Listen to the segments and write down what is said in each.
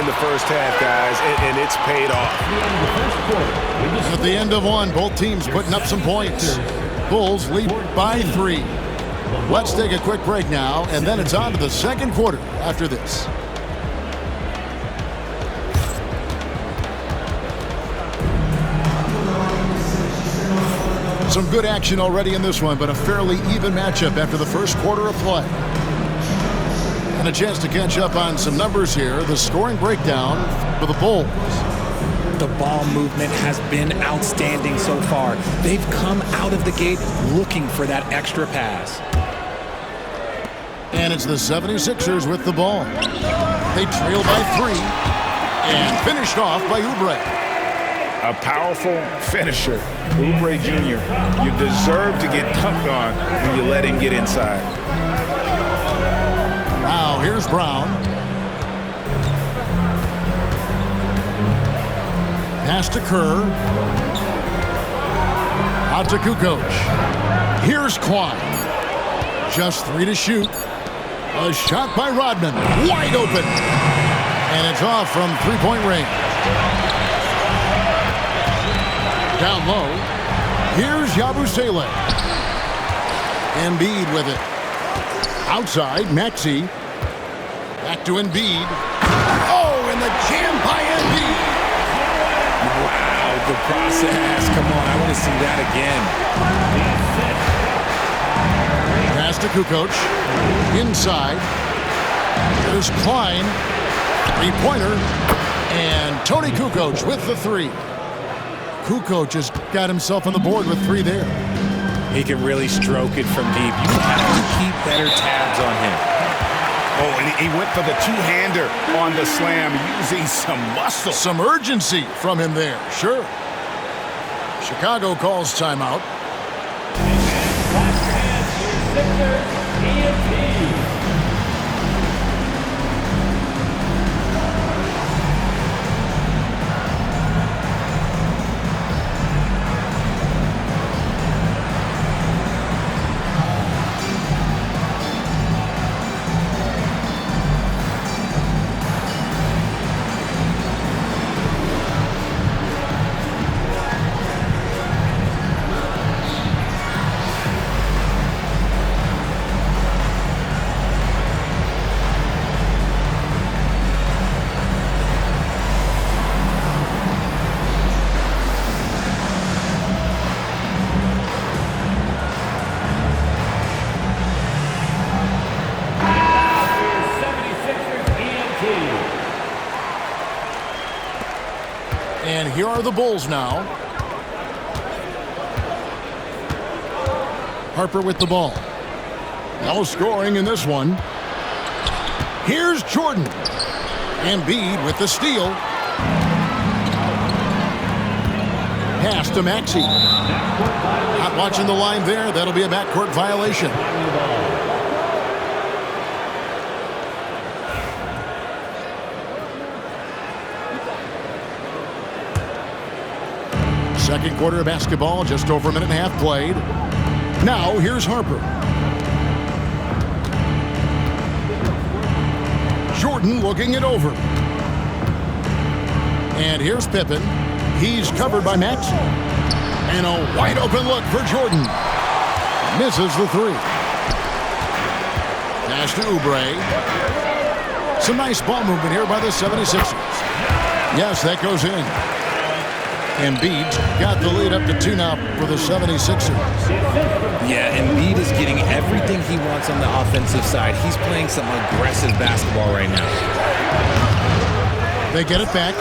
in the first half, guys, and it's paid off. At the end of one, both teams putting up some points. Bulls lead by 3. Let's take a quick break now, and then it's on to the second quarter after this. Some good action already in this one, but a fairly even matchup after the first quarter of play. And a chance to catch up on some numbers here. The scoring breakdown for the Bulls. The ball movement has been outstanding so far. They've come out of the gate looking for that extra pass. And it's the 76ers with the ball. They trail by 3 and finished off by Oubre. A powerful finisher, Oubre Jr. You deserve to get dunked on when you let him get inside. Now here's Brown. Pass to Kerr. Out to Kukoc. Here's Klein. Just 3 to shoot. A shot by Rodman. Wide open. And it's off from three-point range. Down low. Here's Yabusele. Embiid with it. Outside, Maxey. Back to Embiid. Oh, and the jam by Embiid. Wow, the process. Come on, I want to see that again. Pass to Kukoc. Inside. Here's Klein. Three-pointer. And Tony Kukoc with the 3. Kukoc has got himself on the board with 3 there. He can really stroke it from deep. You have to keep better tabs on him. Oh, and he went for the two-hander on the slam, using some muscle. Some urgency from him there, sure. Chicago calls timeout. And here are the Bulls now. Harper with the ball. No scoring in this one. Here's Jordan. Embiid with the steal. Pass to Maxey. Not watching the line there. That'll be a backcourt violation. Second quarter of basketball, just over a minute and a half played. Now, here's Harper. Jordan looking it over. And here's Pippen. He's covered by Maxey. And a wide open look for Jordan. Misses the 3. Pass to Oubre. Some nice ball movement here by the 76ers. Yes, that goes in. Embiid got the lead up to 2 now for the 76ers. Yeah, Embiid is getting everything he wants on the offensive side. He's playing some aggressive basketball right now. They get it back.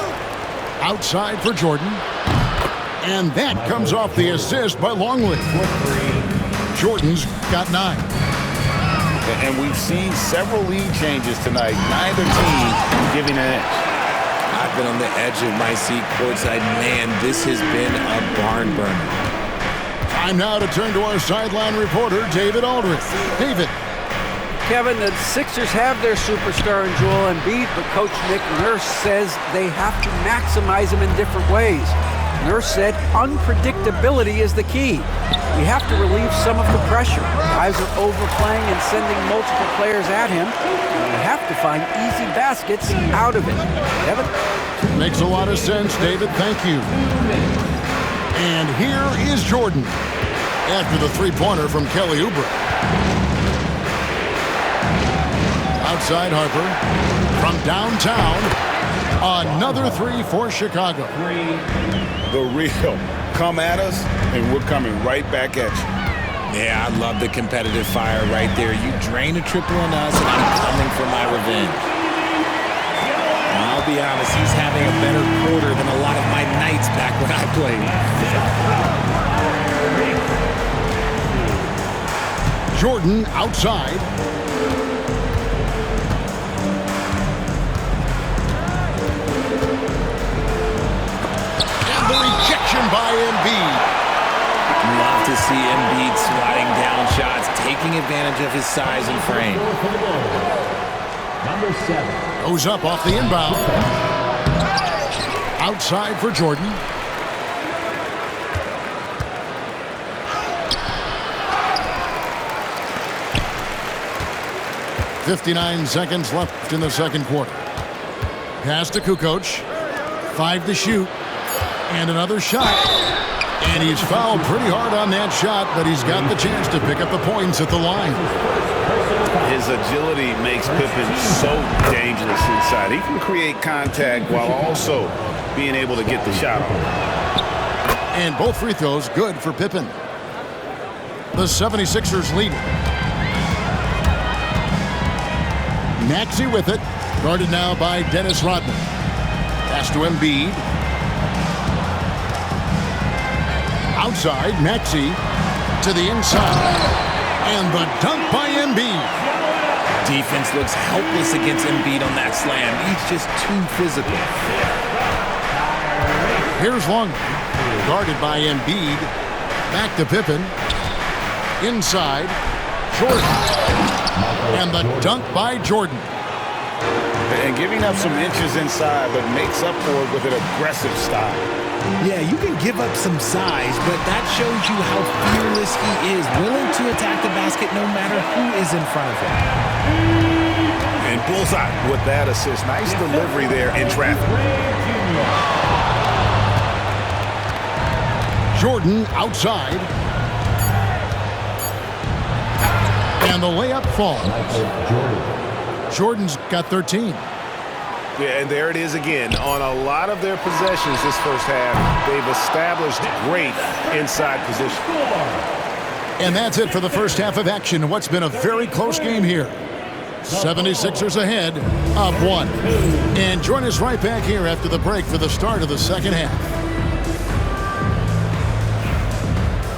Outside for Jordan. And that comes off the assist by Longley. Jordan's got 9. And we've seen several lead changes tonight. Neither team giving an edge. I've been on the edge of my seat courtside. Man, this has been a barn burner. Time now to turn to our sideline reporter, David Aldridge. David. Kevin, the Sixers have their superstar in Joel Embiid, but Coach Nick Nurse says they have to maximize him in different ways. Nurse said unpredictability is the key. You have to relieve some of the pressure. Guys are overplaying and sending multiple players at him. You have to find easy baskets out of it. Kevin? Makes a lot of sense, David. Thank you. And here is Jordan after the three-pointer from Kelly Oubre. Outside Harper from downtown. Another three for Chicago. The real. Come at us, and we're coming right back at you. Yeah, I love the competitive fire right there. You drain a triple on us, and I'm coming for my revenge. And I'll be honest, he's having a better quarter than a lot of my nights back when I played. Jordan outside. And the rejection by Embiid. Love to see Embiid swatting down shots, taking advantage of his size and frame. Number 7. Goes up off the inbound. Outside for Jordan. .59 seconds left in the second quarter. Pass to Kukoc. 5 to shoot. And another shot. And he's fouled pretty hard on that shot, but he's got the chance to pick up the points at the line. His agility makes Pippen so dangerous inside. He can create contact while also being able to get the shot off. And both free throws good for Pippen. The 76ers lead. Maxey with it. Guarded now by Dennis Rodman. Pass to Embiid. Outside, Maxey to the inside. And the dunk by Embiid. Defense looks helpless against Embiid on that slam. He's just too physical. Here's Long. Guarded by Embiid. Back to Pippen. Inside, Jordan. And the dunk by Jordan. And giving up some inches inside, but makes up for it with an aggressive style. Yeah, you can give up some size, but that shows you how fearless he is, willing to attack the basket no matter who is in front of him. And bullseye with that assist. Nice delivery there in traffic. Jordan outside. And the layup falls. Jordan's got 13. Yeah, and there it is again. On a lot of their possessions this first half, they've established great inside position. And that's it for the first half of action. What's been a very close game here. 76ers ahead, up 1. And join us right back here after the break for the start of the second half.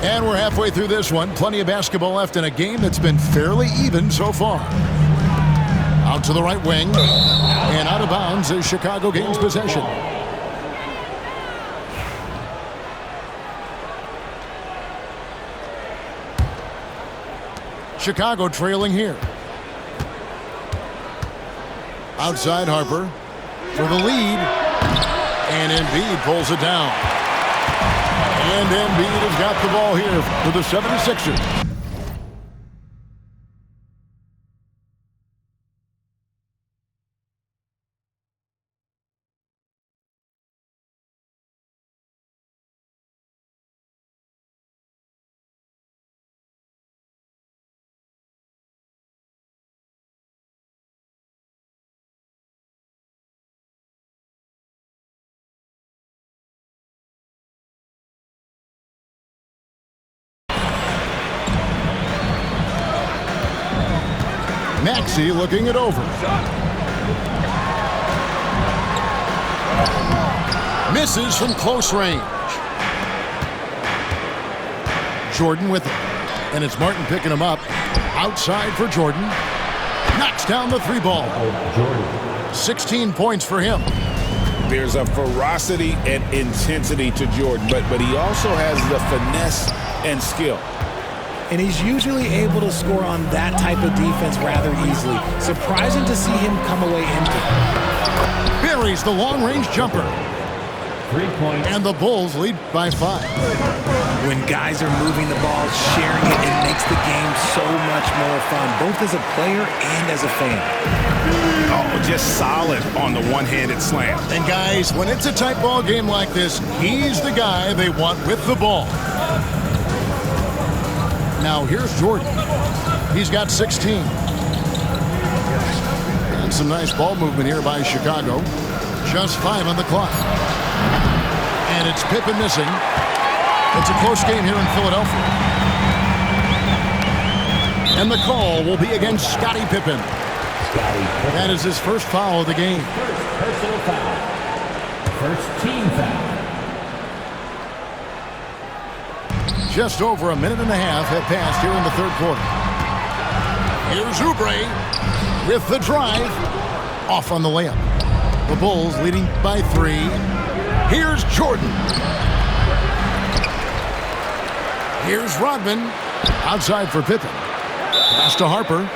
And we're halfway through this one. Plenty of basketball left in a game that's been fairly even so far. Out to the right wing. And out of bounds as Chicago gains possession. Chicago trailing here. Outside Harper for the lead. And Embiid pulls it down. And Embiid has got the ball here for the 76ers. Maxey looking it over. Misses from close range. Jordan with it. And it's Martin picking him up. Outside for Jordan. Knocks down the three ball. 16 points for him. There's a ferocity and intensity to Jordan, but he also has the finesse and skill. And he's usually able to score on that type of defense rather easily. Surprising to see him come away empty. Buries the long-range jumper. And the Bulls lead by 5. When guys are moving the ball, sharing it, it makes the game so much more fun, both as a player and as a fan. Oh, just solid on the one-handed slam. And guys, when it's a tight ball game like this, he's the guy they want with the ball. Now here's Jordan. He's got 16. And some nice ball movement here by Chicago. Just 5 on the clock. And it's Pippen missing. It's a close game here in Philadelphia. And the call will be against Scottie Pippen. That is his first foul of the game. Personal foul. First team foul. Just over a minute and a half have passed here in the third quarter. Here's Oubre with the drive. Off on the layup. The Bulls leading by 3. Here's Jordan. Here's Rodman. Outside for Pippen. Pass to Harper.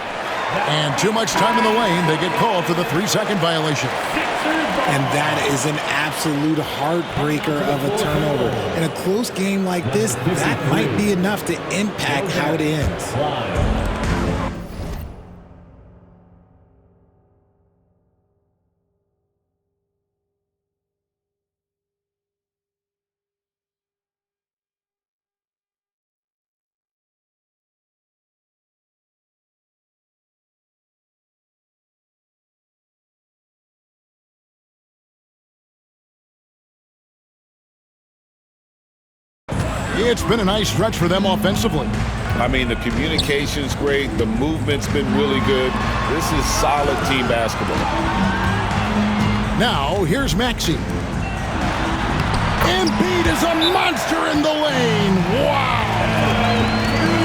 And too much time in the lane. They get called for the 3-second violation. And that is an absolute heartbreaker of a turnover. In a close game like this, that might be enough to impact how it ends. It's been a nice stretch for them offensively. I mean, the communication's great. The movement's been really good. This is solid team basketball. Now, here's Maxey. Embiid is a monster in the lane. Wow!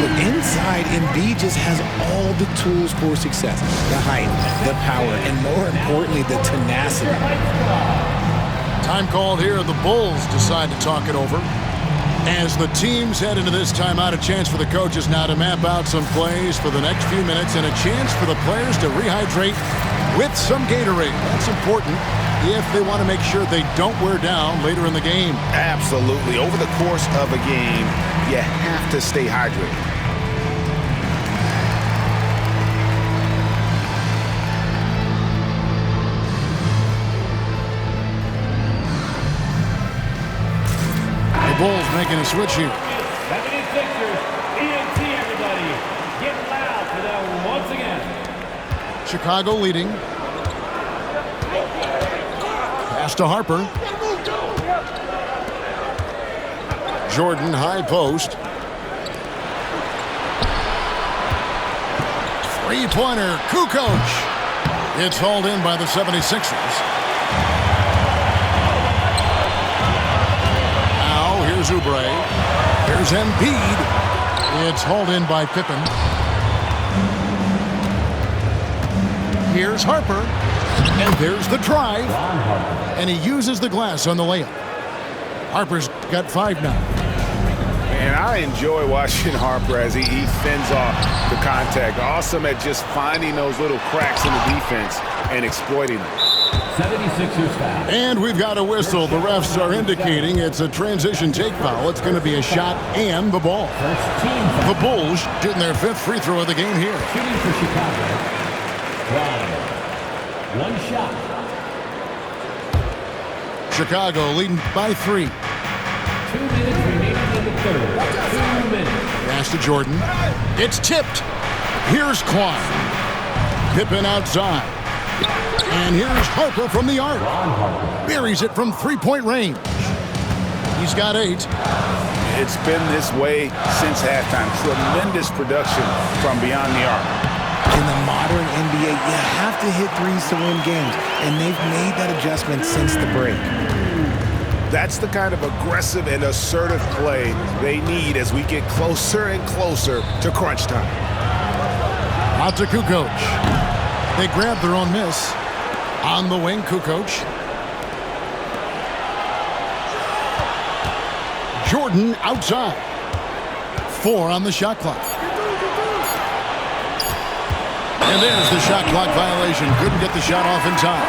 But inside, Embiid just has all the tools for success. The height, the power, and more importantly, the tenacity. Time called here. The Bulls decide to talk it over. As the teams head into this timeout, a chance for the coaches now to map out some plays for the next few minutes and a chance for the players to rehydrate with some Gatorade. That's important if they want to make sure they don't wear down later in the game. Absolutely. Over the course of a game, you have to stay hydrated. Bulls making a switch here. 76ers, ENT everybody. Get loud for them once again. Chicago leading. Pass to Harper. Jordan, high post. Three-pointer, Kukoc. It's hauled in by the 76ers. Here's Oubre. Here's Embiid. It's hauled in by Pippen. Here's Harper. And there's the drive. And he uses the glass on the layup. Harper's got 5 now. And I enjoy watching Harper as he fends off the contact. Awesome at just finding those little cracks in the defense and exploiting them. 76ers foul. And we've got a whistle. The refs are indicating it's a transition take foul. It's going to be a shot and the ball. First team foul. The Bulls shooting their 5th free throw of the game here. Shooting for Chicago. One shot. Chicago leading by 3. 2 minutes remaining in the third. 2 minutes. Pass to Jordan. It's tipped. Here's Klein. Pippen outside. And here's Harper from the arc. Buries it from 3-point range. He's got 8. It's been this way since halftime. Tremendous production from beyond the arc. In the modern NBA, you have to hit threes to win games, and they've made that adjustment since the break. That's the kind of aggressive and assertive play they need as we get closer and closer to crunch time. Out to Kukoc. They grab their own miss. On the wing, Kukoc. Jordan outside. 4 on the shot clock. And there's the shot clock violation. Couldn't get the shot off in time.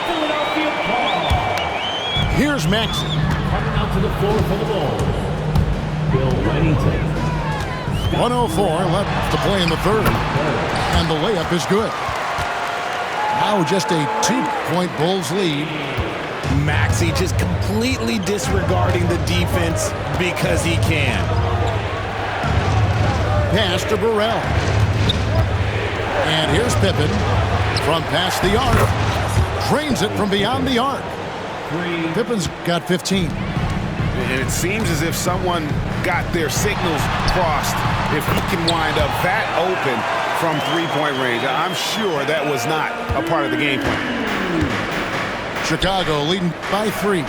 Philadelphia Here's Maxey. Coming out to the floor for the Bulls, Bill Reddington. 104 left to play in the third. And the layup is good. Now just a 2-point Bulls lead. Maxey just completely disregarding the defense because he can. Pass to Burrell. And here's Pippen from past the arc. Drains it from beyond the arc. Pippen's got 15. And it seems as if someone got their signals crossed if he can wind up that open from three-point range. I'm sure that was not a part of the game plan. Chicago leading by 3.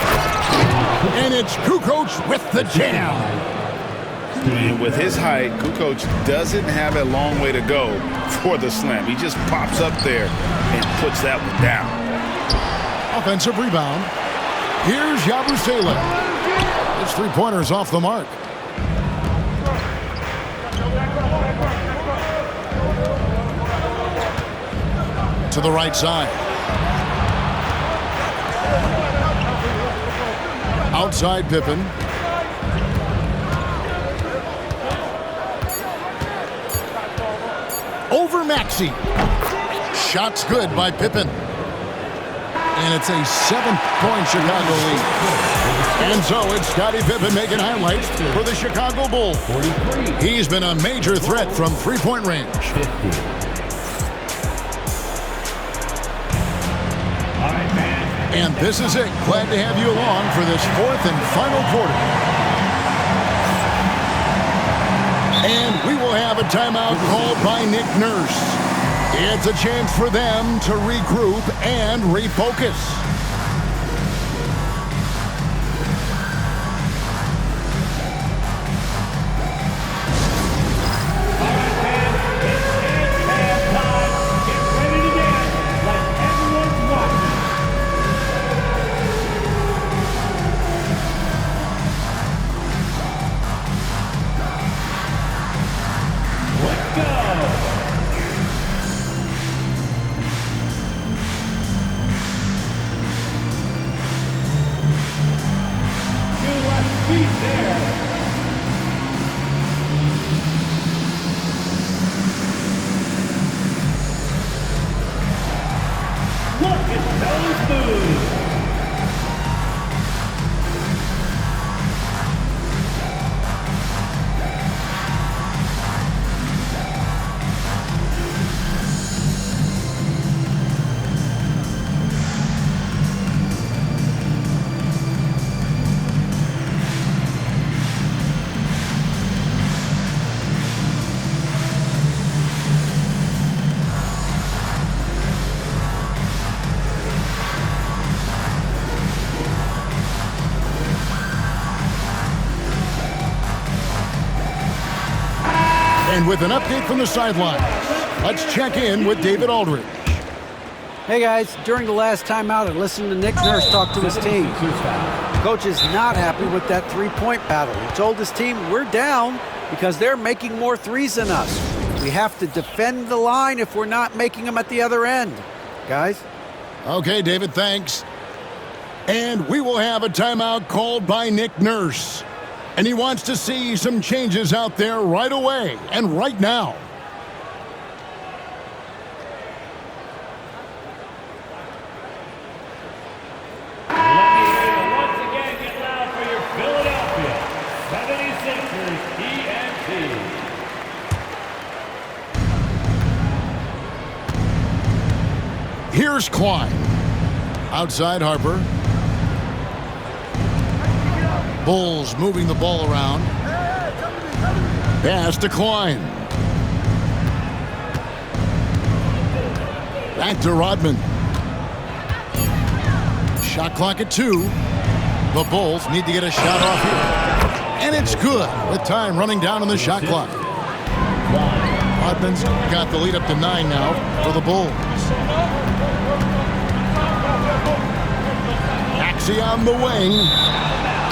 And it's Kukoc with the jam. And with his height, Kukoc doesn't have a long way to go for the slam. He just pops up there and puts that one down. Offensive rebound. Here's Yabusele. His three-pointer's off the mark. To the right side. Outside Pippen. Over Maxey. Shot's good by Pippen. And it's a 7-point Chicago lead. And so it's Scottie Pippen making highlights for the Chicago Bulls. He's been a major threat from three-point range. And this is it. Glad to have you along for this fourth and final quarter. And we will have a timeout called by Nick Nurse. It's a chance for them to regroup and refocus. And with an update from the sidelines, let's check in with David Aldridge. Hey guys, during the last timeout, I listened to Nick Nurse talk to his team. Coach is not happy with that three-point battle. He told his team, we're down because they're making more threes than us. We have to defend the line if we're not making them at the other end. Guys? Okay, David, thanks. And we will have a timeout called by Nick Nurse. And he wants to see some changes out there right away and right now. Once again, get loud for your Philadelphia 76ers ENT. Here's Klein. Outside Harper. Bulls moving the ball around. Pass to Klein. Back to Rodman. Shot clock at 2. The Bulls need to get a shot off here. And it's good with time running down on the shot clock. Rodman's got the lead up to 9 now for the Bulls. Maxey on the wing.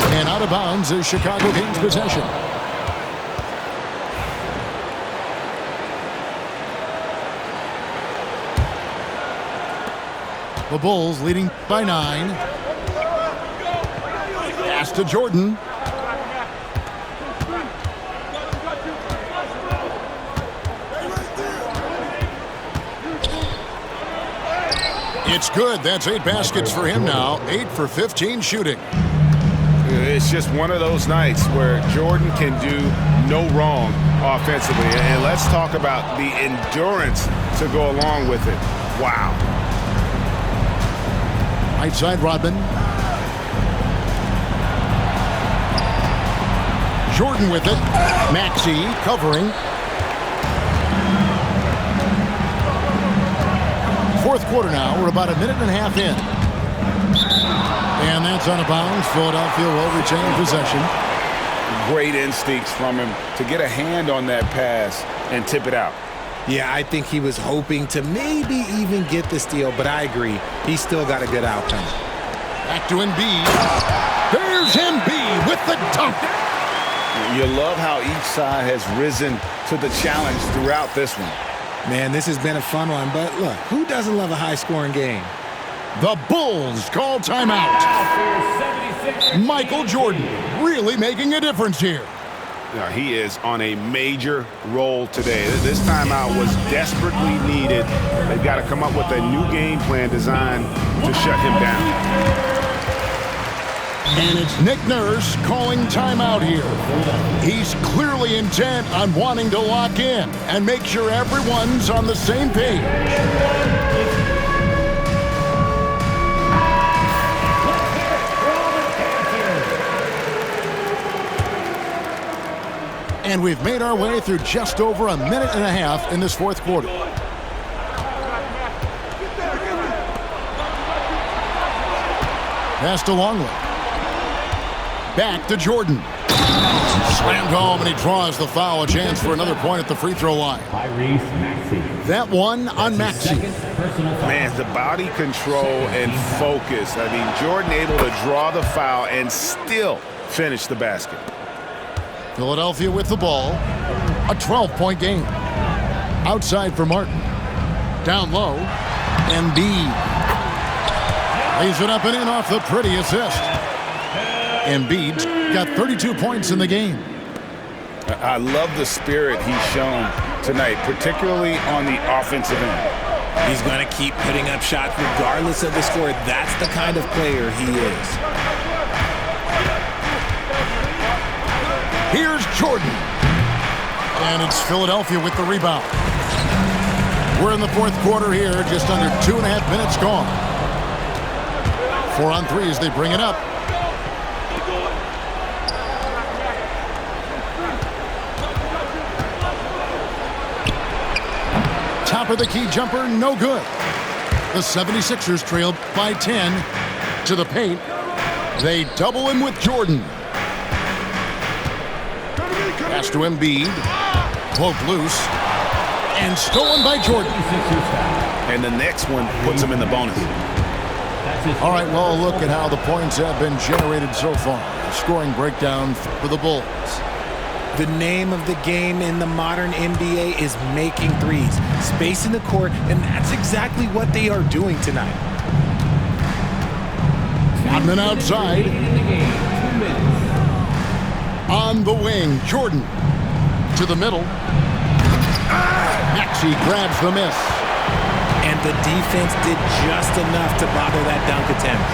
And out of bounds is Chicago gains possession. The Bulls leading by 9. Pass to Jordan. It's good. That's 8 baskets for him now. 8 for 15 shooting. It's just one of those nights where Jordan can do no wrong offensively. And let's talk about the endurance to go along with it. Wow. Right side, Rodman. Jordan with it. Maxey covering. Fourth quarter now. We're about a minute and a half in. And that's out of bounds. Philadelphia will retain possession. Great instincts from him to get a hand on that pass and tip it out. Yeah, I think he was hoping to maybe even get the steal, but I agree. He's still got a good outcome. Back to Embiid. There's Embiid with the dunk. You love how each side has risen to the challenge throughout this one. Man, this has been a fun one, but look, who doesn't love a high-scoring game? The Bulls call timeout. Michael Jordan really making a difference here. Yeah, he is on a major role today. This timeout was desperately needed. They've got to come up with a new game plan designed to shut him down. And it's Nick Nurse calling timeout here. He's clearly intent on wanting to lock in and make sure everyone's on the same page. And we've made our way through just over a minute and a half in this fourth quarter. Pass to Longley. Back to Jordan. Slammed home, and he draws the foul. A chance for another point at the free throw line. That one on Maxey. Man, the body control and focus. I mean, Jordan able to draw the foul and still finish the basket. Philadelphia with the ball. A 12-point game. Outside for Martin. Down low. Embiid. Lays it up and in off the pretty assist. Embiid's got 32 points in the game. I love the spirit he's shown tonight, particularly on the offensive end. He's going to keep putting up shots regardless of the score. That's the kind of player he is. Here's Jordan. And it's Philadelphia with the rebound. We're in the fourth quarter here, just under 2.5 minutes gone. 4 on 3 as they bring it up. Top of the key jumper, no good. The 76ers trail by 10 to the paint. They double him with Jordan. Pass to Embiid. Poke loose. And stolen by Jordan. And the next one puts him in the bonus. All right, well, look at how the points have been generated so far. Scoring breakdown for the Bulls. The name of the game in the modern NBA is making threes. Space in the court, and that's exactly what they are doing tonight. Rodman outside. On the wing, Jordan to the middle. Maxey grabs the miss. And the defense did just enough to bother that dunk attempt.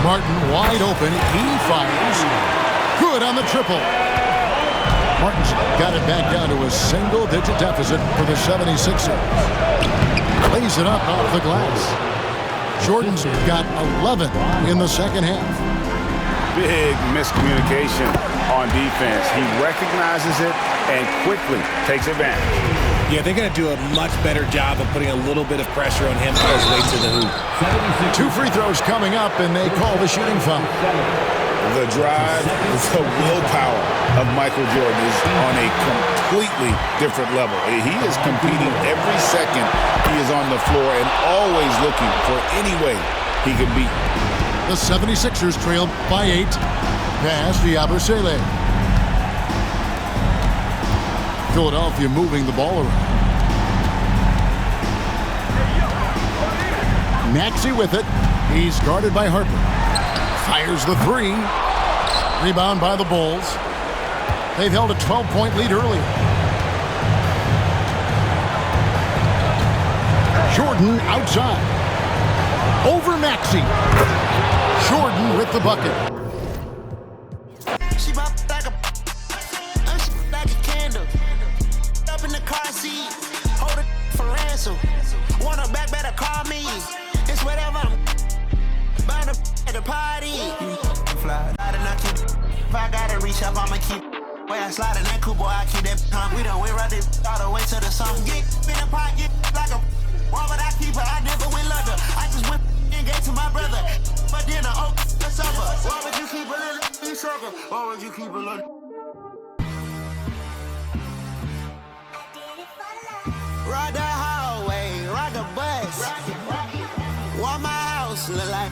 Martin wide open. He fires. Good on the triple. Martin's got it back down to a single-digit deficit for the 76ers. Lays it up off the glass. Jordan's got 11 in the second half. Big miscommunication on defense. He recognizes it and quickly takes advantage. Yeah, they're going to do a much better job of putting a little bit of pressure on him on his way to the hoop. 2 free throws coming up, and they call the shooting foul. The drive, the willpower of Michael Jordan is on a completely different level. He is competing every second he is on the floor and always looking for any way he can beat. The 76ers trail by 8. Pass to Yabusele. Philadelphia moving the ball around. Maxey with it. He's guarded by Harper. Fires the 3. Rebound by the Bulls. They've held a 12-point lead earlier. Jordan outside. Over Maxey. Jordan with the bucket. She bop like a candle. Up in the car seat, hold it for ransom. Want her back, better call me. It's whatever. Burn up at the party. Fly, if I gotta reach up, I'ma keep. Way I slide in that coupe, boy, I keep that pump. We done went right this all the way to the sun. Get in the pocket like a. Why would I keep her? I never went London. I just went and gave to my brother. But then I owe the supper. Why would you keep a little sucker? Why would you keep a little? Ride the hallway, ride the bus. Why my house look like?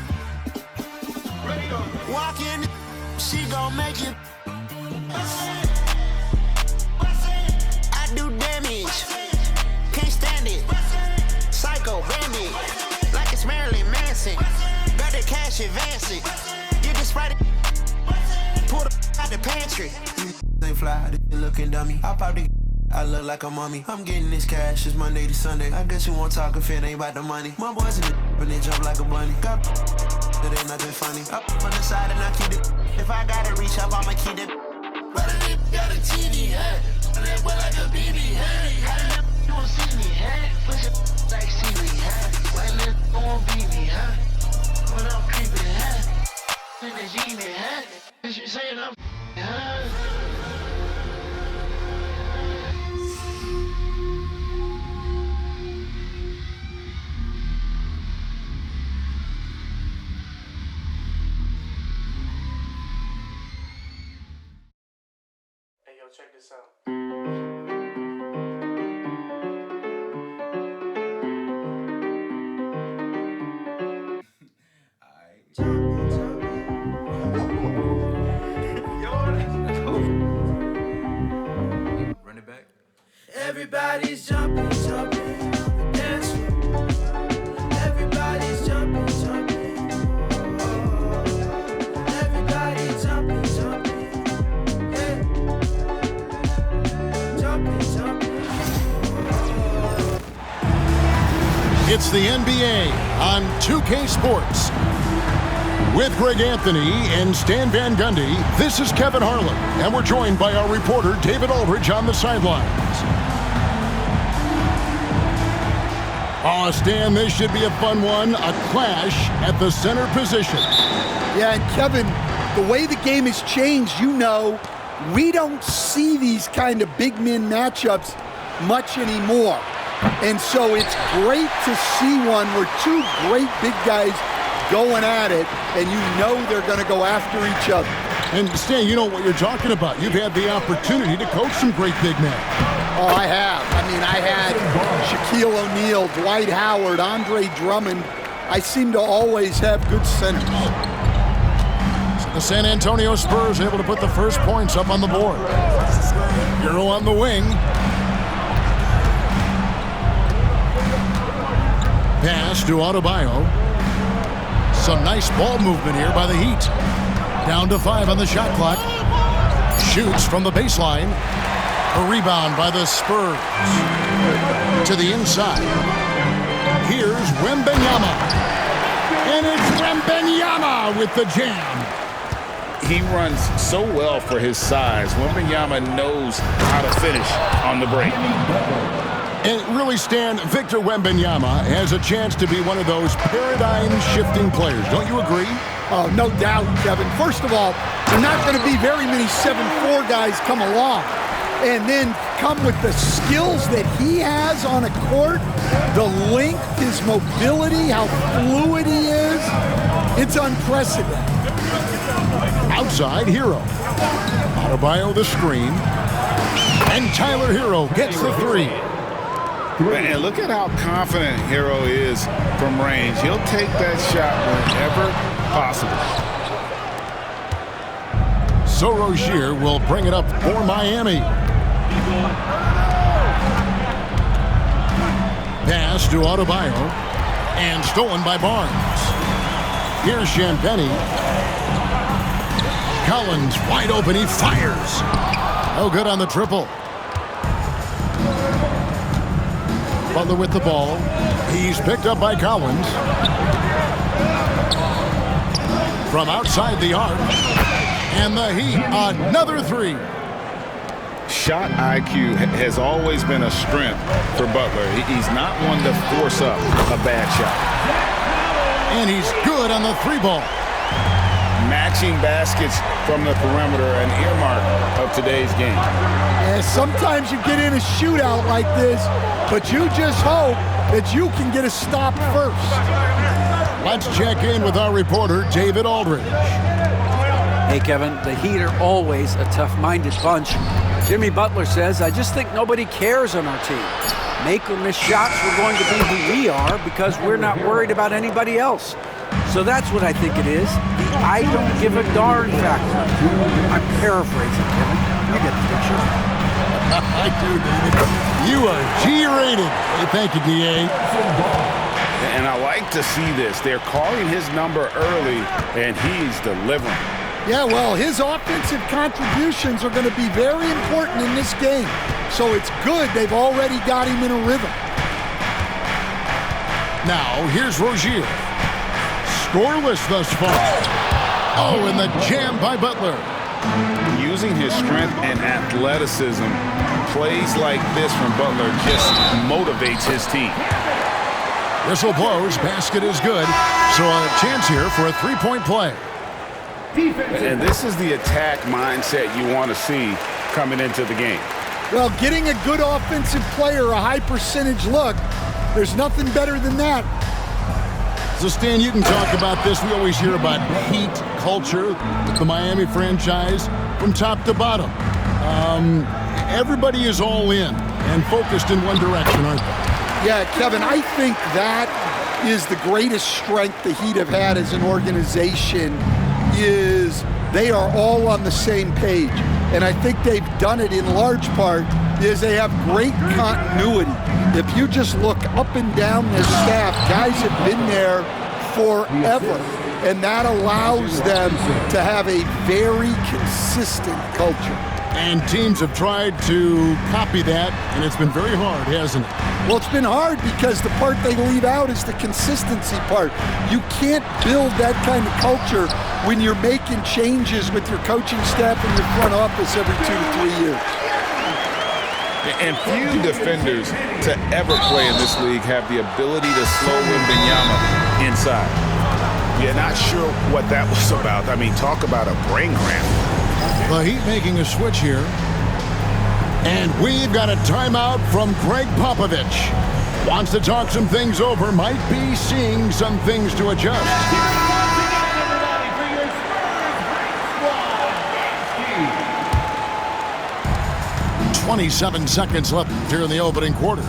Walk in, she gon' make it. I do damage, can't stand it. Psycho bandit, like it's Marilyn Manson. Got the cash advancing. Get the Sprite, pull the out the pantry. They fly, they looking dummy. I pop the. I look like a mummy. I'm getting this cash, it's Monday to Sunday. I guess you won't talk if it ain't about the money. My boys in the but they jump like a bunny. Got that ain't nothing funny. Up on the side and I keep it. If I gotta reach up, I'ma keep it. But I got a TV hat. That boy like a BB hat. How you won't see me hat? Push it like CV hat. Why you won't beat me hat? When I'm creeping hat. In the genie hat. Cause you saying I'm hat. Check this out. Run it back. Everybody's jumping, jumping, dance. Everybody's jumping, jumping. Everybody's jumping, jumping. It's the NBA on 2K Sports. With Greg Anthony and Stan Van Gundy, this is Kevin Harlan, and we're joined by our reporter David Aldridge on the sidelines. Oh, Stan, this should be a fun one. A clash at the center position. Yeah, and Kevin, the way the game has changed, we don't see these kind of big men matchups much anymore. And so it's great to see one where two great big guys going at it, and they're going to go after each other. And Stan, you know what you're talking about. You've had the opportunity to coach some great big men. Oh, I have. I had Shaquille O'Neal, Dwight Howard, Andre Drummond. I seem to always have good centers. The San Antonio Spurs able to put the first points up on the board. Hero on the wing. Pass to Adebayo. Some nice ball movement here by the Heat. Down to 5 on the shot clock. Shoots from the baseline. A rebound by the Spurs. To the inside. Here's Wembanyama. And it's Wembanyama with the jam. He runs so well for his size. Wembanyama knows how to finish on the break. And really, Stan, Victor Wembanyama has a chance to be one of those paradigm-shifting players. Don't you agree? Oh, no doubt, Kevin. First of all, there are not going to be very many 7'4" guys come along. And then come with the skills that he has on a court, the length, his mobility, how fluid he is. It's unprecedented. Outside, Hero. Adebayo the screen. And Tyler Hero gets the 3. And look at how confident Hero is from range. He'll take that shot whenever possible. So Rozier will bring it up for Miami. Pass to Adebayo. And stolen by Barnes. Here's Champagnie. Collins wide open. He fires. No good on the triple. Butler with the ball. He's picked up by Collins. From outside the arc. And the Heat, another three. Shot IQ has always been a strength for Butler. He's not one to force up a bad shot. And he's good on the three ball. Matching baskets from the perimeter, an earmark of today's game. And sometimes you get in a shootout like this, but you just hope that you can get a stop first. Let's check in with our reporter, David Aldridge. Hey, Kevin, the Heat are always a tough-minded bunch. Jimmy Butler says, I just think nobody cares on our team. Make or miss shots, we're going to be who we are because we're not worried about anybody else. So that's what I think it is, the I don't give a darn factor. I'm paraphrasing, Kevin. You get the picture. I do, David. You are G-rated. Hey, thank you, D.A. And I like to see this. They're calling his number early, and he's delivering. Yeah, well, his offensive contributions are going to be very important in this game. So it's good they've already got him in a rhythm. Now, here's Rozier. Scoreless thus far. Oh, and the jam by Butler. Using his strength and athleticism, plays like this from Butler just motivates his team. Whistle blows, basket is good. So a chance here for a three-point play. And this is the attack mindset you want to see coming into the game. Well, getting a good offensive player a high percentage look, there's nothing better than that. So, Stan, you can talk about this. We always hear about Heat culture, the Miami franchise, from top to bottom. Everybody is all in and focused in one direction, aren't they? Yeah, Kevin, I think that is the greatest strength the Heat have had as an organization, is they are all on the same page. And I think they've done it in large part is they have great continuity. If you just look up and down their staff, guys have been there forever. And that allows them to have a very consistent culture. And teams have tried to copy that, and it's been very hard, hasn't it? Well, it's been hard because the part they leave out is the consistency part. You can't build that kind of culture when you're making changes with your coaching staff and your front office every 2 to 3 years. And few defenders to ever play in this league have the ability to slow Wembanyama inside. Yeah, not sure what that was about. I mean, talk about a brain cramp. The Heat making a switch here. And we've got a timeout from Greg Popovich. Wants to talk some things over, might be seeing some things to adjust. 27 seconds left here in the opening quarter.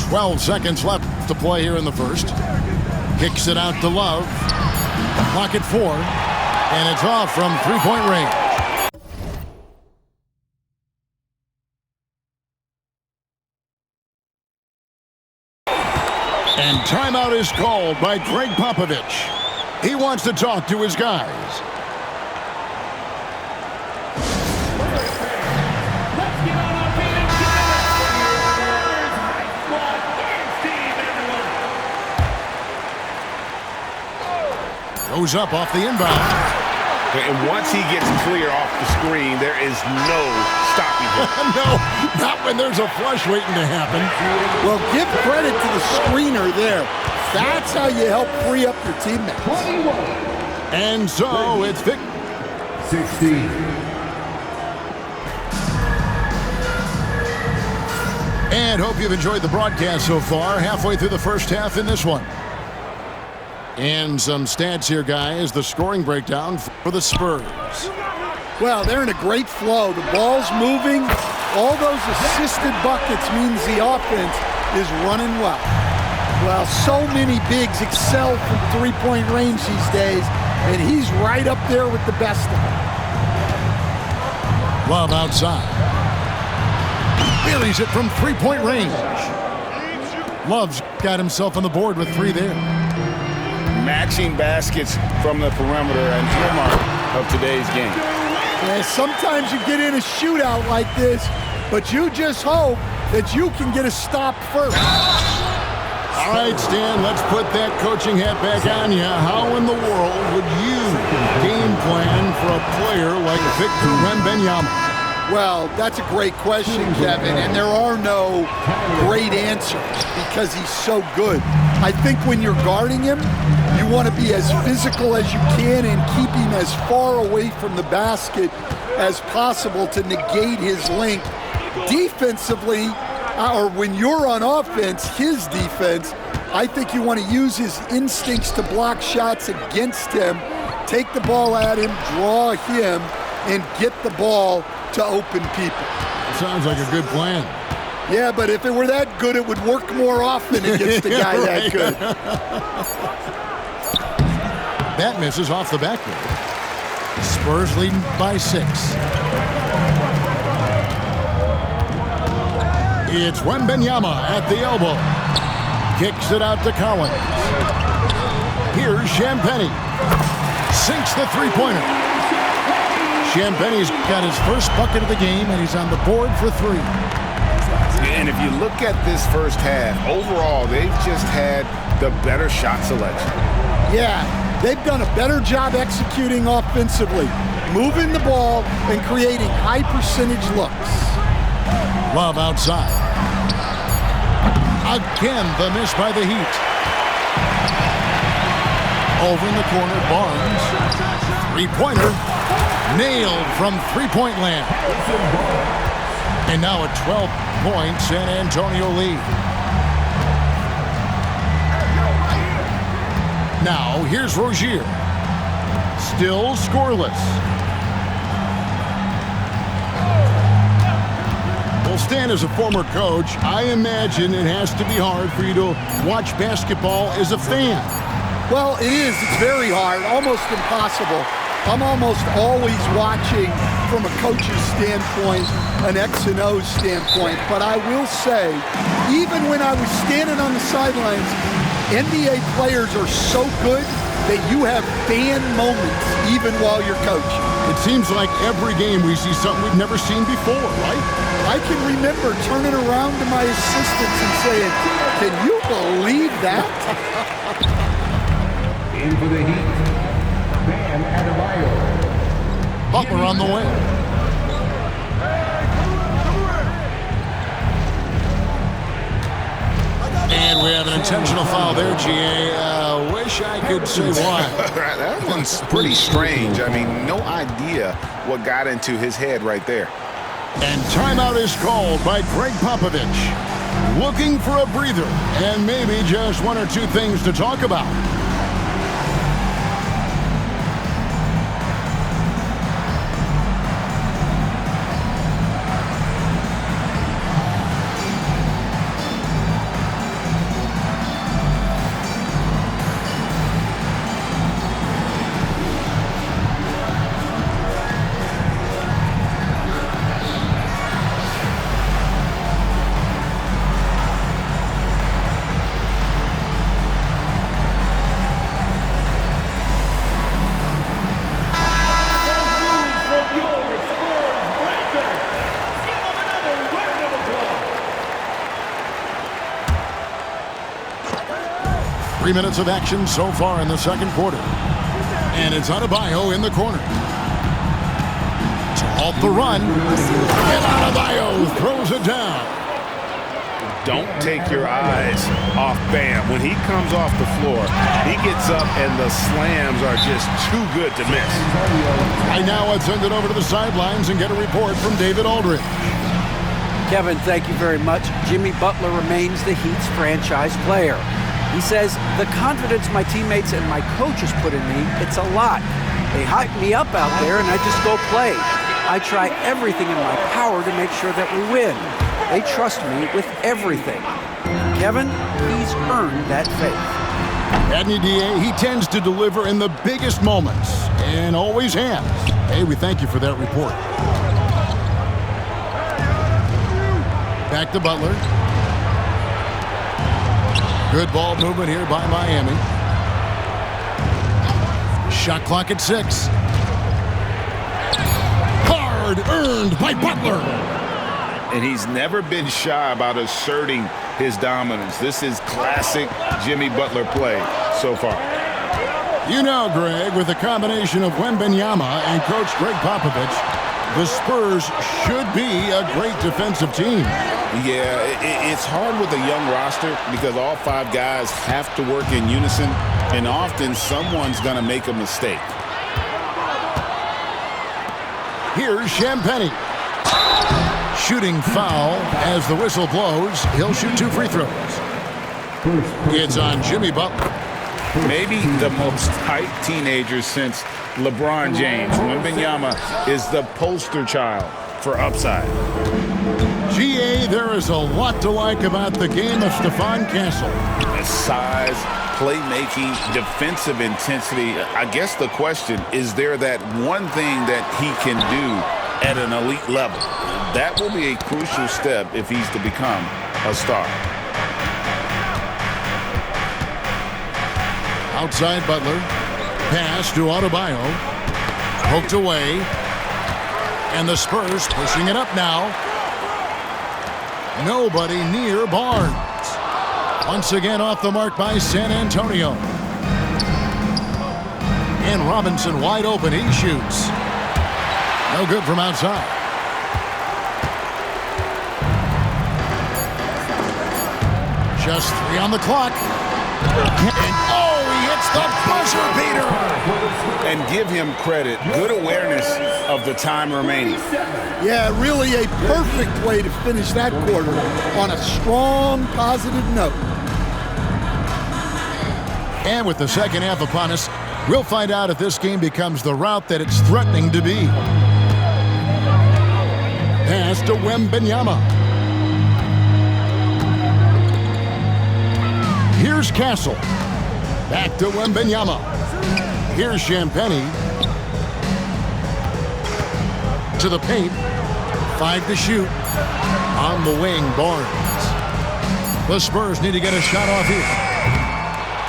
Twelve seconds left to play here in the first. Kicks it out to Love. Clock at 4. And it's off from three-point range. And timeout is called by Greg Popovich. He wants to talk to his guys. Goes up off the inbound. And once he gets clear off the screen, there is no stopping him. No, not when there's a flush waiting to happen. Well, give credit to the screener there. That's how you help free up your teammates. And so it's 16. And hope you've enjoyed the broadcast so far. Halfway through the first half in this one. And some stats here, guys. The scoring breakdown for the Spurs. Well, they're in a great flow. The ball's moving. All those assisted buckets means the offense is running well. Well, so many bigs excel from three-point range these days, and he's right up there with the best of them. Love outside. Buries it from three-point range. Love's got himself on the board with 3 there. Matching baskets from the perimeter and earmark of today's game. Yeah, sometimes you get in a shootout like this, but you just hope that you can get a stop first. All right, Stan, let's put that coaching hat back on you. How in the world would you game plan for a player like Victor Wembanyama? Well, that's a great question, Kevin, and there are no great answers because he's so good. I think when you're guarding him, you want to be as physical as you can and keep him as far away from the basket as possible to negate his length. Defensively, or when you're on offense, his defense, I think you want to use his instincts to block shots against him, take the ball at him, draw him, and get the ball to open people. Sounds like a good plan. Yeah, but if it were that good, it would work more often against a guy that good. That misses off the backboard. Spurs leading by 6. It's Wembanyama at the elbow. Kicks it out to Collins. Here's Champagnie. Sinks the three-pointer. Champagnie's got his first bucket of the game, and he's on the board for 3. And if you look at this first half, overall, they've just had the better shot selection. Yeah, they've done a better job executing offensively, moving the ball and creating high-percentage looks. Love outside. Again, the miss by the Heat. Over in the corner, Barnes. Three-pointer. Nailed from three-point land. And now at 12-point San Antonio lead. Now here's Rozier. Still scoreless. Well, Stan, as a former coach, I imagine it has to be hard for you to watch basketball as a fan. Well, it is. It's very hard, almost impossible. I'm almost always watching from a coach's standpoint, an X and O standpoint. But I will say, even when I was standing on the sidelines, NBA players are so good that you have fan moments even while you're coaching. It seems like every game we see something we've never seen before, right? I can remember turning around to my assistants and saying, "Can you believe that?" In for the Heat, Bam Adebayo. Butler on the way. And we have an intentional foul there, GA. Wish I could say why. That one's pretty strange. I mean, no idea what got into his head right there. And timeout is called by Greg Popovich. Looking for a breather and maybe just 1 or 2 things to talk about. Minutes of action so far in the second quarter. And it's Adebayo in the corner. To halt the run. And Adebayo throws it down. Don't take your eyes off Bam. When he comes off the floor, he gets up and the slams are just too good to miss. Right now, let's send it over to the sidelines and get a report from David Aldridge. Kevin, thank you very much. Jimmy Butler remains the Heat's franchise player. He says, the confidence my teammates and my coaches put in me, it's a lot. They hype me up out there and I just go play. I try everything in my power to make sure that we win. They trust me with everything. Kevin, he's earned that faith. Adney DA, he tends to deliver in the biggest moments and always has. Hey, we thank you for that report. Back to Butler. Good ball movement here by Miami. Shot clock at 6. Hard earned by Butler. And he's never been shy about asserting his dominance. This is classic Jimmy Butler play so far. You know, Greg, with the combination of Wembanyama and Coach Greg Popovich, the Spurs should be a great defensive team. Yeah, it's hard with a young roster because all 5 guys have to work in unison, and often someone's going to make a mistake. Here's Champagnie. Shooting foul as the whistle blows. He'll shoot 2 free throws. It's on Jimmy Butler. Maybe the most hyped teenager since LeBron James. Wembanyama is the poster child for upside. GA, there is a lot to like about the game of Stephon Castle. The size, playmaking, defensive intensity. I guess the question, is there that one thing that he can do at an elite level? That will be a crucial step if he's to become a star. Outside Butler. Pass to Adebayo. Poked away. And the Spurs pushing it up now. Nobody near Barnes. Once again off the mark by San Antonio. And Robinson wide open. He shoots. No good from outside. Just 3 on the clock. And oh, he hits the buzzer beater. And give him credit. Good awareness of the time remaining. Yeah, really a perfect way to finish that quarter on a strong, positive note. And with the second half upon us, we'll find out if this game becomes the route that it's threatening to be. Pass to Wembanyama. Here's Castle. Back to Wembanyama. Here's Champagnie. To the paint. 5 to shoot. On the wing, Barnes. The Spurs need to get a shot off here.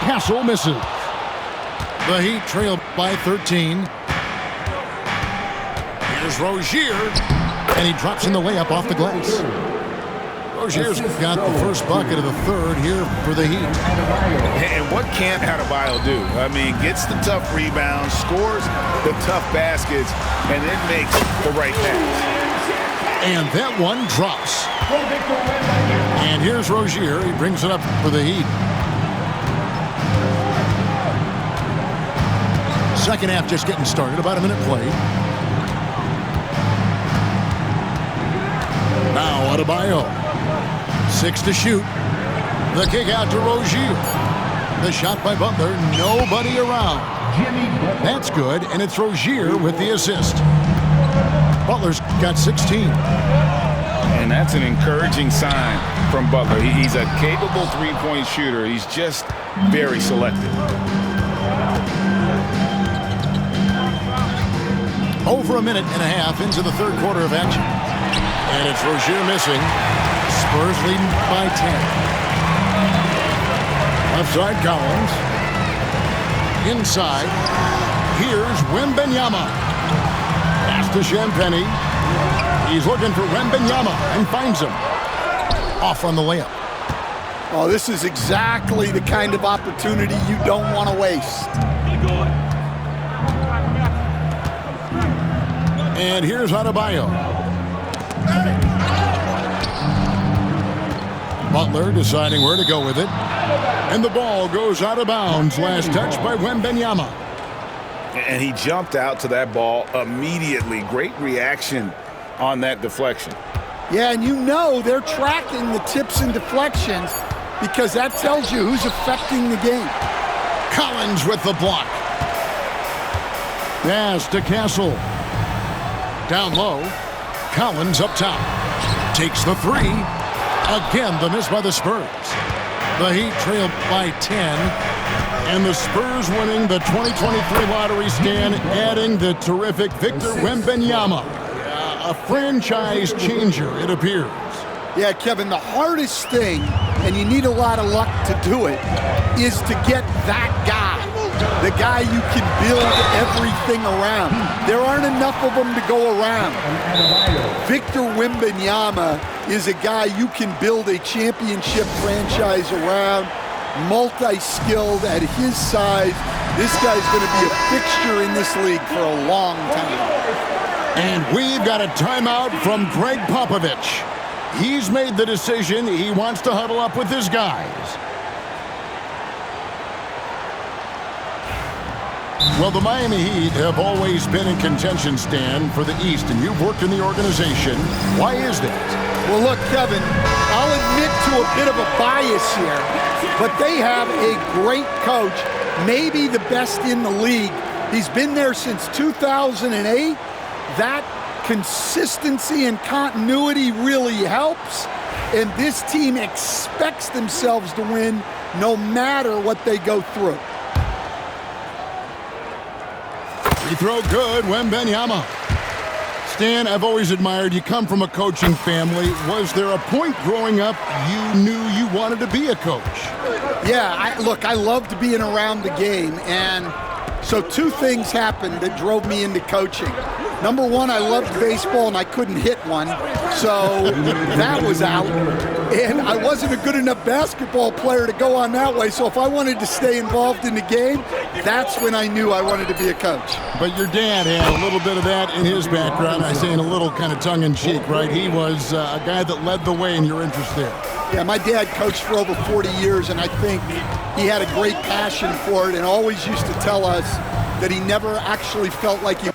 Castle misses. The Heat trail by 13. Here's Rozier. And he drops in the layup off the glass. Rozier's got the first bucket of the third here for the Heat. And what can't Adebayo do? I mean, gets the tough rebounds, scores the tough baskets, and then makes the right pass. And that one drops. And here's Rozier. He brings it up for the Heat. Second half just getting started. About a minute played. Now Adebayo. 6 to shoot. The kick out to Rozier. The shot by Butler. Nobody around. That's good, and it's Rozier with the assist. Butler's got 16. And that's an encouraging sign from Butler. He's a capable three-point shooter. He's just very selective. Over a minute and a half into the third quarter of action. And it's Rozier missing. Spurs leading by 10. Left side, Collins. Inside. Here's Wembanyama. Pass to Champagnie. He's looking for Wembanyama and finds him. Off on the layup. Oh, this is exactly the kind of opportunity you don't want to waste. And here's Adebayo. Butler deciding where to go with it. And the ball goes out of bounds. Last touch by Wembanyama. And he jumped out to that ball immediately. Great reaction on that deflection. Yeah, and you know they're tracking the tips and deflections because that tells you who's affecting the game. Collins with the block. Pass to Castle. Down low. Collins up top. Takes the 3. Again, the miss by the Spurs. The Heat trail by 10. And the Spurs winning the 2023 lottery stand, adding the terrific Victor Wembanyama. A franchise changer, it appears. Yeah, Kevin, the hardest thing, and you need a lot of luck to do it, is to get that guy, the guy you can build everything around. There aren't enough of them to go around. Victor Wembanyama is a guy you can build a championship franchise around, multi-skilled at his size. This guy's going to be a fixture in this league for a long time. And we've got a timeout from Greg Popovich. He's made the decision. He wants to huddle up with his guys. Well, the Miami Heat have always been in contention, Stan, for the East, and you've worked in the organization. Why is that? Well, look, Kevin, I'll admit to a bit of a bias here, but they have a great coach, maybe the best in the league. He's been there since 2008. That consistency and continuity really helps, and this team expects themselves to win no matter what they go through. Free throw good, Wembanyama. Stan, I've always admired you. Come from a coaching family. Was there a point growing up you knew you wanted to be a coach? Yeah, I loved being around the game, and so two things happened that drove me into coaching. Number one, I loved baseball and I couldn't hit one, so that was out. And I wasn't a good enough basketball player to go on that way, so if I wanted to stay involved in the game, that's when I knew I wanted to be a coach. But your dad had a little bit of that in his background. I say in a little kind of tongue-in-cheek, right? He was a guy that led the way in your interest there. Yeah, my dad coached for over 40 years, and I think he had a great passion for it and always used to tell us that he never actually felt like he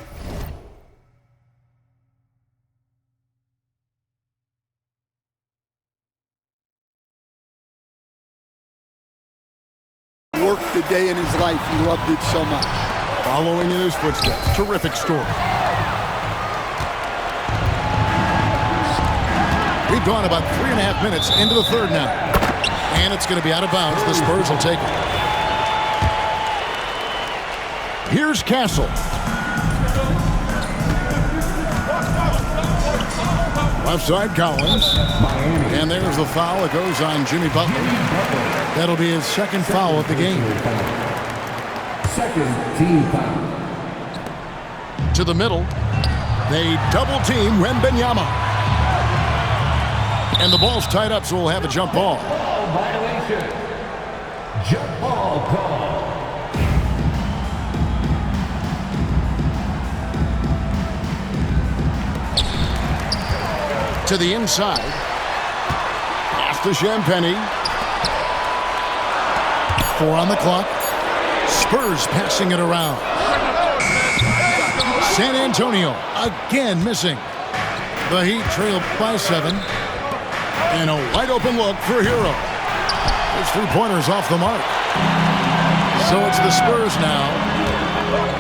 worked the day in his life. He loved it so much. Following in his footsteps. Terrific story. We've gone about 3.5 minutes into the third now. And it's going to be out of bounds. The Spurs will take it. Here's Castle. Left side, Collins. And there's the foul. It goes on Jimmy Butler. That'll be his second foul of the game. Second team foul. To the middle. They double team Wembanyama. And the ball's tied up, so we'll have a jump ball. Ball violation. Jump ball call. To the inside. Pass to Champagny. 4 on the clock. Spurs passing it around. San Antonio again missing. The Heat trail by 7. And a wide open look for Hero. His three-pointers off the mark. So it's the Spurs now.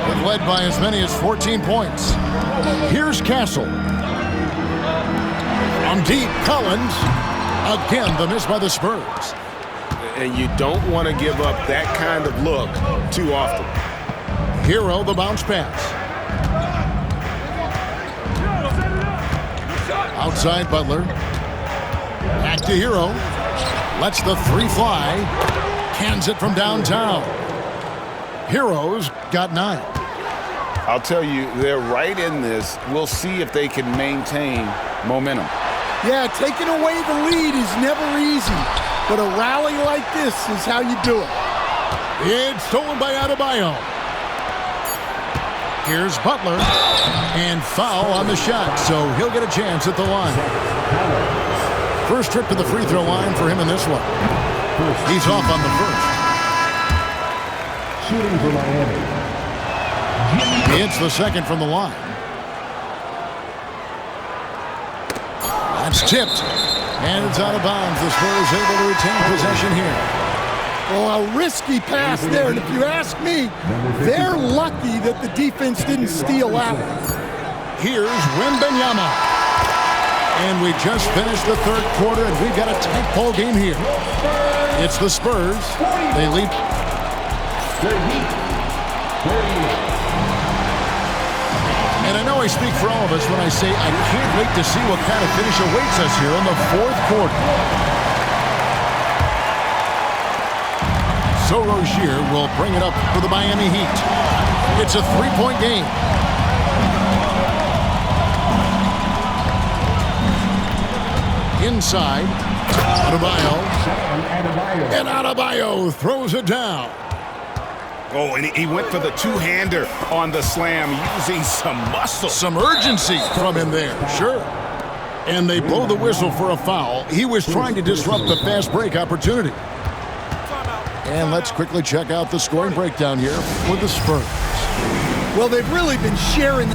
They've led by as many as 14 points. Here's Castle. On deep, Collins. Again, the miss by the Spurs. And you don't want to give up that kind of look too often. Hero, the bounce pass. Outside Butler. Back to Hero. Lets the three fly. Cans it from downtown. Hero's got 9. I'll tell you, they're right in this. We'll see if they can maintain momentum. Yeah, taking away the lead is never easy, but a rally like this is how you do it. It's stolen by Adebayo. Here's Butler, and foul on the shot, so he'll get a chance at the line. First trip to the free throw line for him in this one. He's off on the first. Shooting for Miami. It's the second from the line. That's tipped, and it's out of bounds. The Spurs able to retain possession here. Well, a risky pass there, and if you ask me, they're lucky that the defense didn't steal that one. Here's Wembanyama. And we just finished the third quarter, and we've got a tight ball game here. It's the Spurs. They lead. The Heat. 38. And I know I speak for all of us when I say I can't wait to see what kind of finish awaits us here in the fourth quarter. So Rozier will bring it up for the Miami Heat. It's a three-point game. Inside, Adebayo. And Adebayo throws it down. Oh, and he went for the two-hander on the slam using some muscle. Some urgency from him there, sure. And they blow the whistle for a foul. He was trying to disrupt the fast break opportunity. And let's quickly check out the scoring breakdown here for the Spurs. Well, they've really been sharing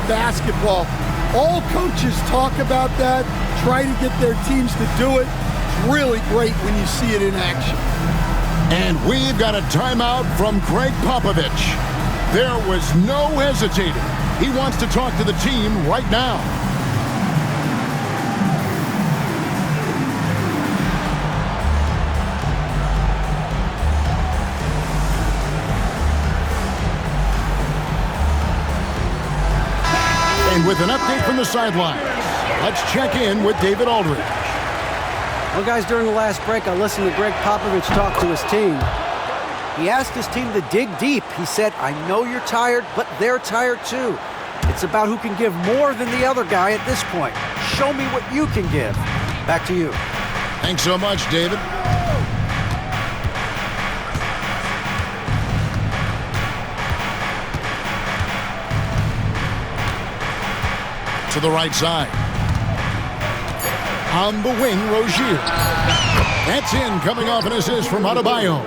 basketball. All coaches talk about that, try to get their teams to do it. It's really great when you see it in action. And we've got a timeout from Greg Popovich. There was no hesitating. He wants to talk to the team right now. And with an update from the sidelines, let's check in with David Aldridge. Well, guys, during the last break, I listened to Greg Popovich talk to his team. He asked his team to dig deep. He said, I know you're tired, but they're tired too. It's about who can give more than the other guy at this point. Show me what you can give. Back to you. Thanks so much, David. To the right side. On the wing, Rozier. That's in, coming off an assist from Adebayo.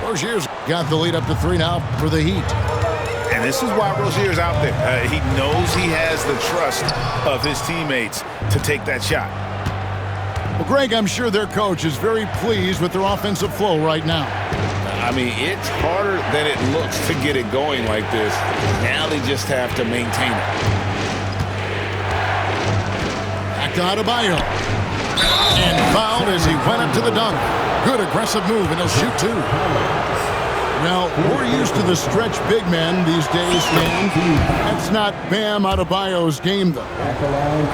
Rozier's got the lead up to 3 now for the Heat. And this is why Rozier's out there. He knows he has the trust of his teammates to take that shot. Well, Greg, I'm sure their coach is very pleased with their offensive flow right now. I mean, it's harder than it looks to get it going like this. Now they just have to maintain it. Back to Adebayo. And fouled as he went up to the dunk. Good aggressive move, and he'll shoot two. Now, we're used to the stretch big men these days, man. That's not Bam Adebayo's game, though.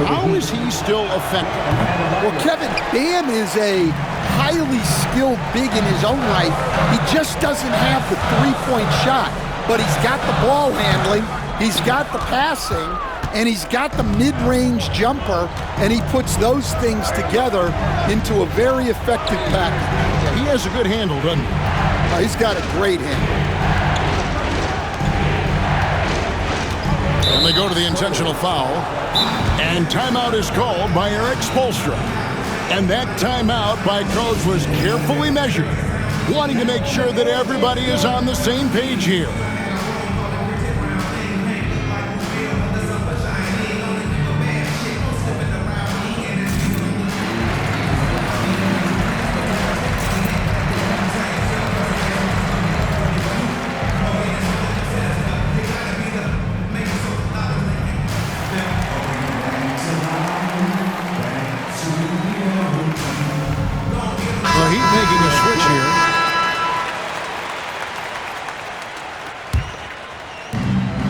How is he still effective? Well, Kevin, Bam is a highly skilled big in his own right. He just doesn't have the three-point shot, but he's got the ball handling, he's got the passing, and he's got the mid-range jumper, and he puts those things together into a very effective package. Yeah, he has a good handle, doesn't he? He's got a great handle. And they go to the intentional foul, and timeout is called by Eric Spoelstra. And that timeout by coach was carefully measured, wanting to make sure that everybody is on the same page here.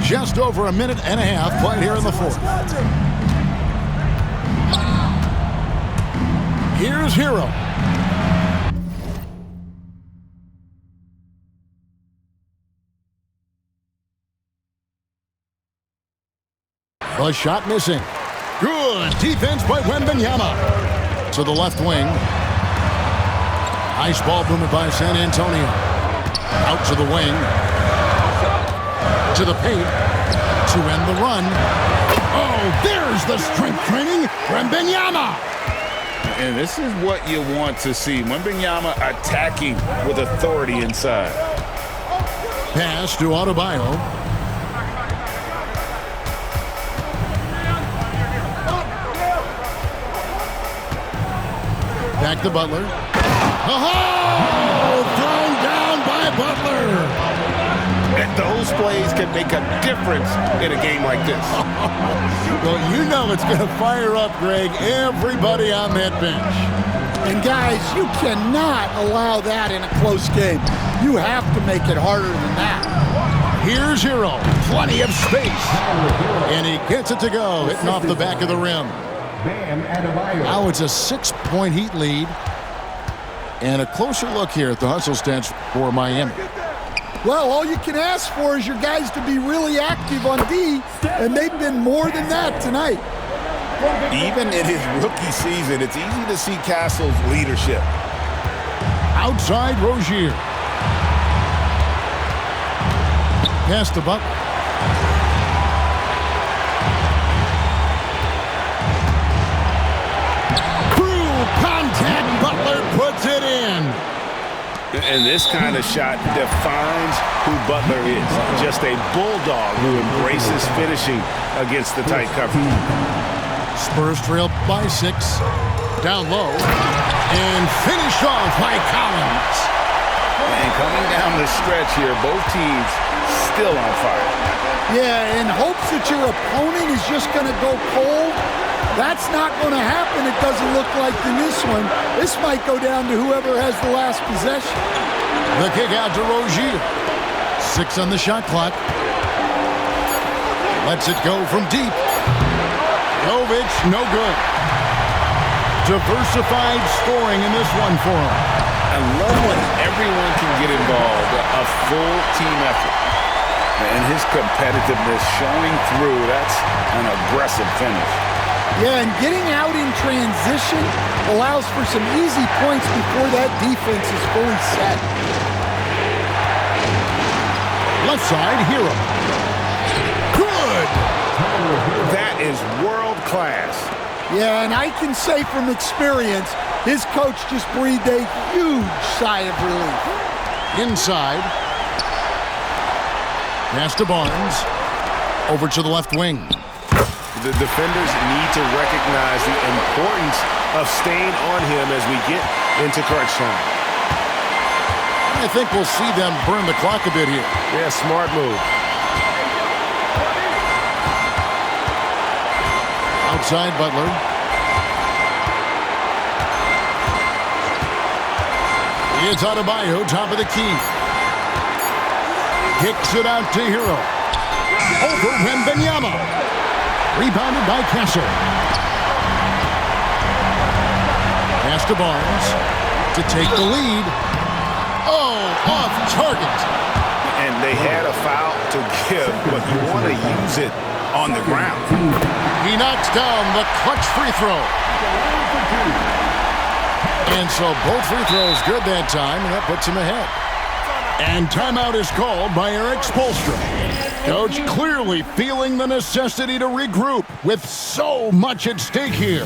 Just over a minute and a half played here in the fourth. Here's Hero. The shot missing. Good defense by Wembanyama. To the left wing. Nice ball movement by San Antonio. Out to the wing. To the paint. To end the run. Oh, there's the strength training. Wembanyama. And this is what you want to see. Wembanyama attacking with authority inside. Pass to Adebayo. Back to Butler. Oh, thrown down by Butler. Those plays can make a difference in a game like this. Well, you know it's going to fire up, Greg, everybody on that bench. And guys, you cannot allow that in a close game. You have to make it harder than that. Here's Hero. Plenty of space. And he gets it to go, hitting off the back of the rim. Now it's a 6-point Heat lead. And a closer look here at the hustle stats for Miami. Well, all you can ask for is your guys to be really active on D, and they've been more than that tonight. Even in his rookie season, it's easy to see Castle's leadership. Outside Rozier. Pass the buck. Cruel contact. Butler puts it in. And this kind of shot defines who Butler is. Just a bulldog who embraces finishing against the tight coverage. Spurs trail by 6. Down low. And finished off by Collins. And coming down the stretch here, both teams still on fire. Yeah, in hopes that your opponent is just going to go cold. That's not going to happen, it doesn't look like in this one. This might go down to whoever has the last possession. The kick out to Rozier. 6 on the shot clock. Lets it go from deep. Jovic, no good. Diversified scoring in this one for him. I love when everyone can get involved, a full team effort. And his competitiveness showing through, that's an aggressive finish. Yeah, and getting out in transition allows for some easy points before that defense is fully set. Left side, Hero. Good! That is world class. Yeah, and I can say from experience, his coach just breathed a huge sigh of relief. Inside. Pass to Barnes. Over to the left wing. The defenders need to recognize the importance of staying on him as we get into crunch time. I think we'll see them burn the clock a bit here. Yeah, smart move. Outside Butler. It's Adebayo, top of the key. Kicks it out to Hero. Over Wembanyama. Rebounded by Kessler. Pass to Barnes to take the lead. Oh, off target. And they had a foul to give, but you want to use it on the ground. He knocks down the clutch free throw. And so both free throws good that time, and that puts him ahead. And timeout is called by Eric Spoelstra. Coach clearly feeling the necessity to regroup with so much at stake here.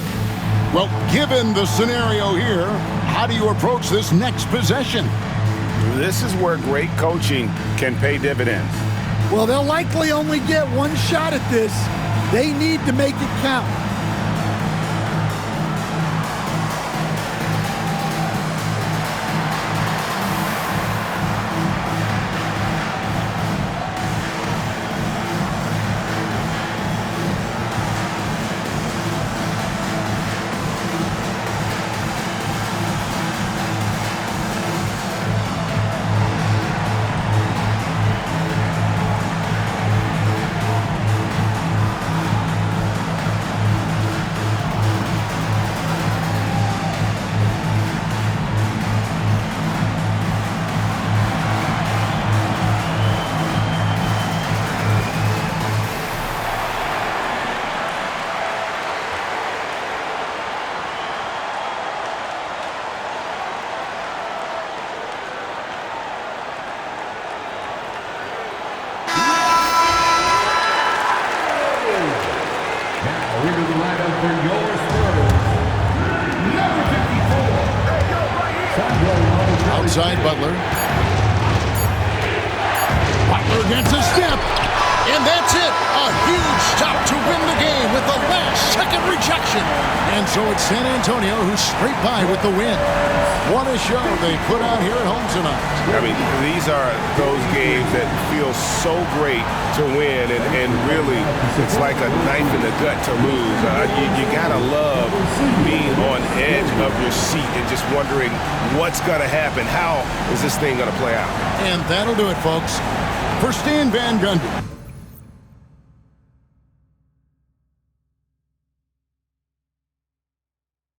Well, given the scenario here, how do you approach this next possession? This is where great coaching can pay dividends. Well, they'll likely only get one shot at this. They need to make it count. Outside Butler. Butler gets a step. And that's it. A huge stop to win the game with the last-second rejection. And so it's San Antonio who's straight by with the win. What a show they put out here at home tonight. I mean, these are those games that feel so great to win, and really, it's like a knife in the gut to lose. You gotta love being on edge of your seat and just wondering what's gonna happen. How is this thing gonna play out? And that'll do it, folks. For Stan Van Gundy,